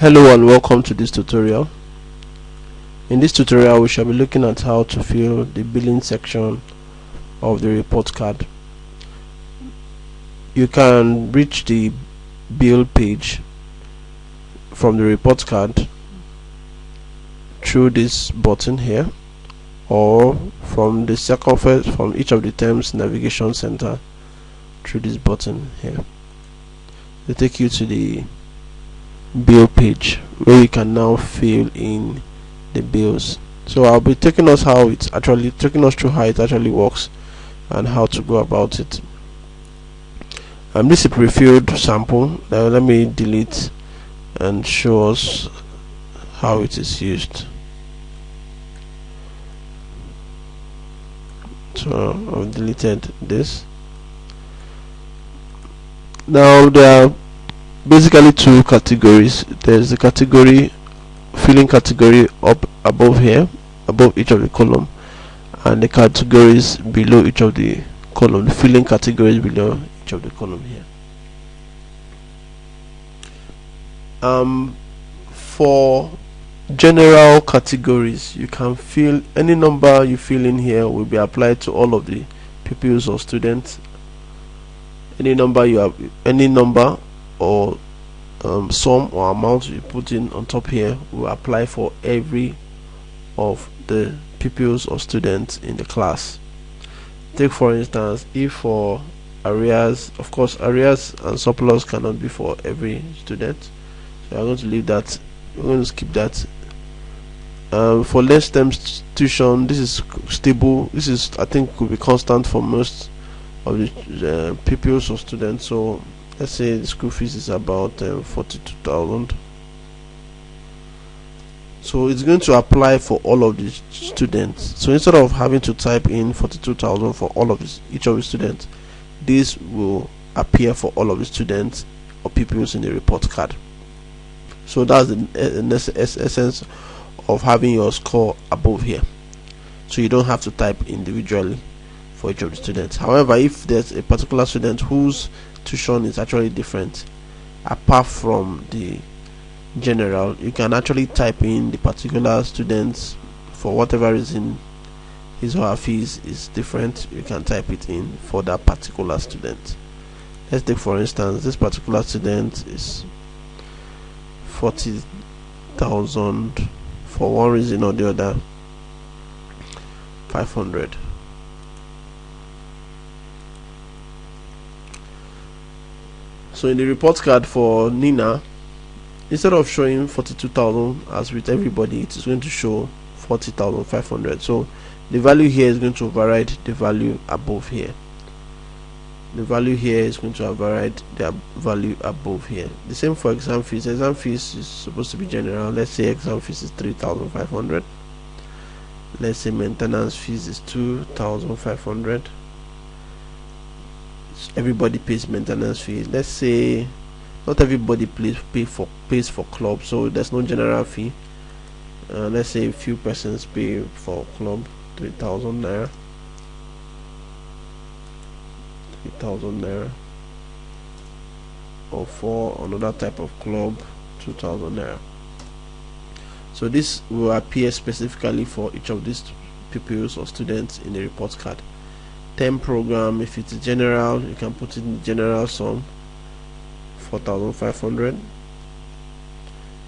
Hello and welcome to this tutorial. In this tutorial we shall be looking at how to fill the billing section of the report card. You can reach the bill page from the report card through this button here, or from the circumference from each of the terms navigation center through this button here. They take you to the bill page where you can now fill in the bills. So I'll be taking us through how it actually works and how to go about it. This is a pre-filled sample. Now let me delete and show us how it is used. So I've deleted this. Now there are basically two categories. There's the filling category up above here, above each of the column, and the categories below each of the column, the filling categories below each of the column here. For general categories, you can fill any number you fill in here will be applied to all of the pupils or students. Any number or sum or amount you put in on top here will apply for every of the pupils or students in the class. Take for instance, if for arrears, of course arrears and surplus cannot be for every student, so I'm going to leave that. We're going to skip that. For less terms tuition, this is stable. This is, I think, could be constant for most of the pupils or students. So let's say the school fees is about 42,000. So it's going to apply for all of the students. So instead of having to type in 42,000 for all of each of the students, this will appear for all of the students or pupils in the report card. So that's the essence of having your score above here. So you don't have to type individually for each of the students. However, if there's a particular student whose tuition is actually different, apart from the general, you can actually type in the particular students. For whatever reason his or her fees is different, you can type it in for that particular student. Let's take for instance this particular student is 40,000, for one reason or the other 500. So in the report card for Nina, instead of showing 42,000 as with everybody, it is going to show 40,500. So the value here is going to override the value above here. The value here is going to override the value above here. The same for exam fees. Exam fees is supposed to be general. Let's say exam fees is 3,500. Let's say maintenance fees is 2,500. Everybody pays maintenance fee. Let's say not everybody pays for club, so there's no general fee. Let's say a few persons pay for club 3,000 naira. 3,000 naira. Or for another type of club 2,000 naira. So this will appear specifically for each of these pupils or students in the report card. Term program, if it's general, you can put in general sum 4,500.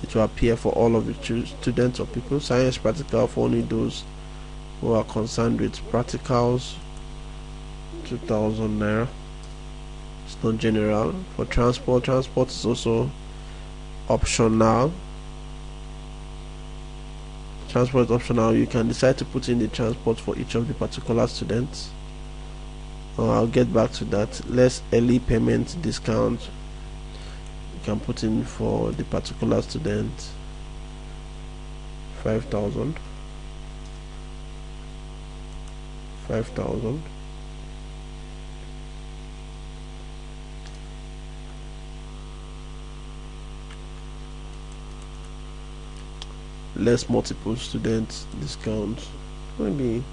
It will appear for all of the students or people. Science practical for only those who are concerned with practicals 2,000 naira. It's not general. For transport is also optional. Transport is optional. You can decide to put in the transport for each of the particular students. I'll get back to that. Less early payment discount, you can put in for the particular student 5,000. Less multiple students discount, maybe 5,000.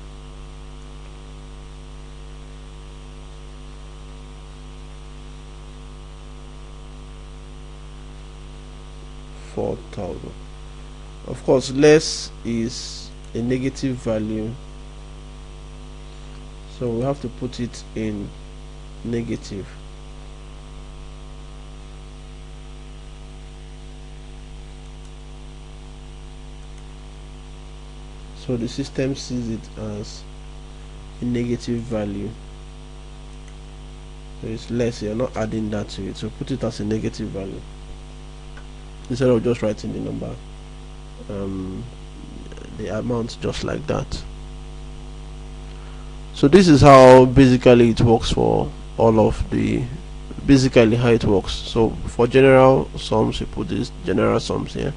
4,000. Of course, less is a negative value, so we have to put it in negative. So the system sees it as a negative value, so it's less. You're not adding that to it, so put it as a negative value instead of just writing the number, the amount just like that. So this is how basically it works for all of the basically how it works. So for general sums, you put this general sums here,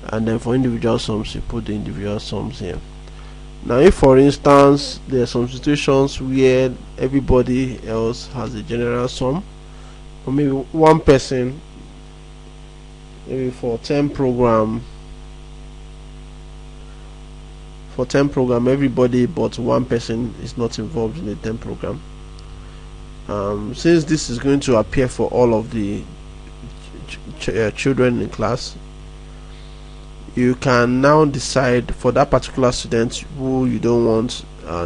and then for individual sums, you put the individual sums here. Now, if for instance there are some situations where everybody else has a general sum, or maybe one person, maybe for 10 program, everybody but one person is not involved in the 10 program. Since this is going to appear for all of the children in class, you can now decide for that particular student who you don't want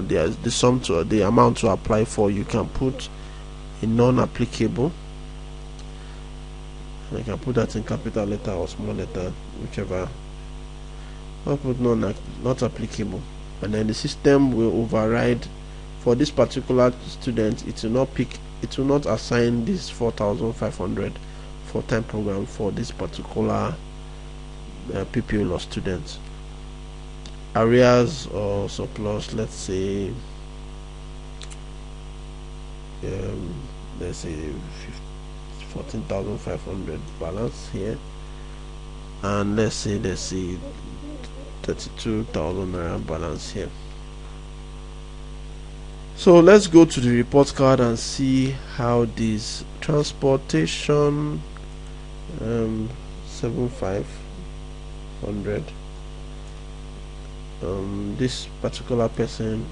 the sum to the amount to apply for. You can put a non-applicable. I can put that in capital letter or small letter, whichever. I'll put not applicable, and then the system will override for this particular student. It will not assign this 4,500 for 10 program for this particular pupil or student. Arrears or surplus, let's say 14,500 balance here, and let's say 32,000 naira balance here. So let's go to the report card and see how this transportation 7,500, this particular person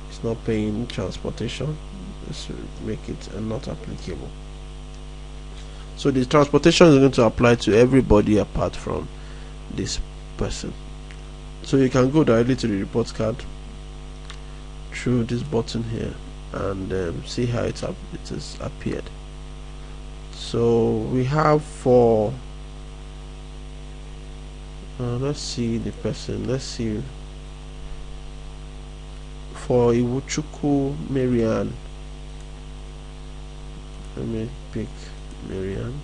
is not paying transportation. Let's make it not applicable. So the transportation is going to apply to everybody apart from this person. So you can go directly to the report card through this button here and see how it has appeared. So we have for let's see the person. Let's see for Iwuchukwu Marian. Let me pick Marian,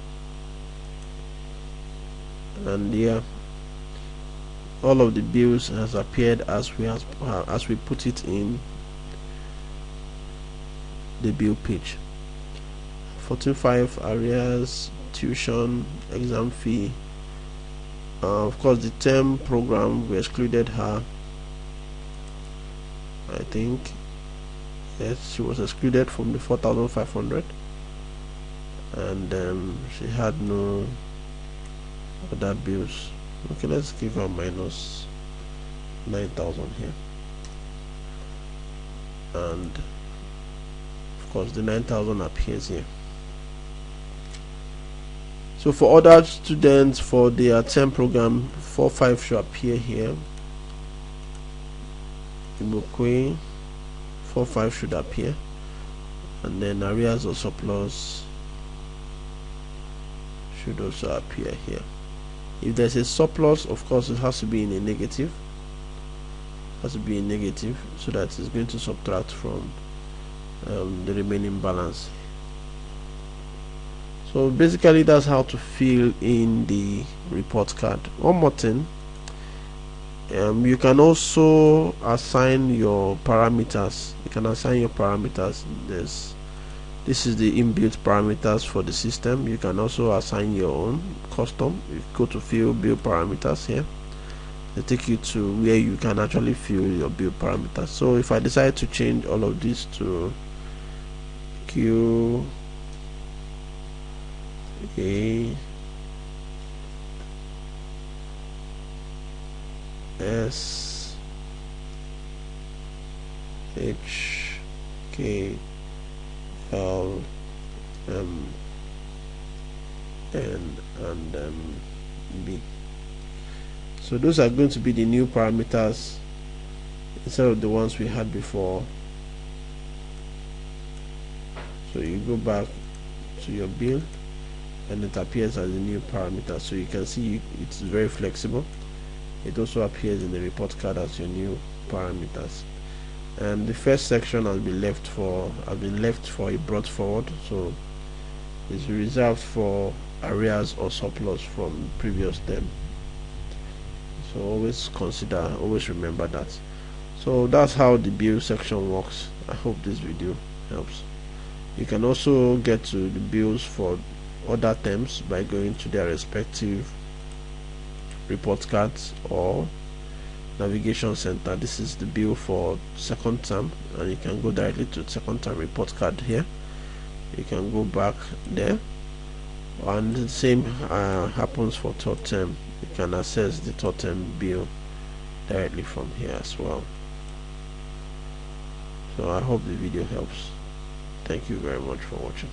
and yeah, all of the bills has appeared as we put it in the bill page. 14,500 arrears, tuition, exam fee. Of course, the term program, we excluded her. I think yes, she was excluded from the 4,500, and she had no other bills. Okay, let's give her minus 9,000 here, and of course the 9,000 appears here. So for other students, for their term program, 4,500 should appear here. Ibokwe 4,500 should appear, and then arrears or surplus should also appear here. If there's a surplus, of course it has to be in a negative. So that it's going to subtract from the remaining balance. So basically that's how to fill in the report card. One more thing, you can also assign your parameters. This is the inbuilt parameters for the system. You can also assign your own custom. You go to fill bill parameters here, they take you to where you can actually fill your bill parameters. So if I decide to change all of this to Q A S H K L M N and B. So those are going to be the new parameters instead of the ones we had before. So you go back to your bill and it appears as a new parameter. So you can see it's very flexible. It also appears in the report card as your new parameters. And the first section has been left for a brought forward, so it's reserved for arrears or surplus from previous term. So always remember that. So that's how the bill section works. I hope this video helps. You can also get to the bills for other terms by going to their respective report cards or navigation center. This is the bill for second term, and you can go directly to second term report card here. You can go back there, and the same happens for third term. You can access the third term bill directly from here as well. So I hope the video helps. Thank you very much for watching.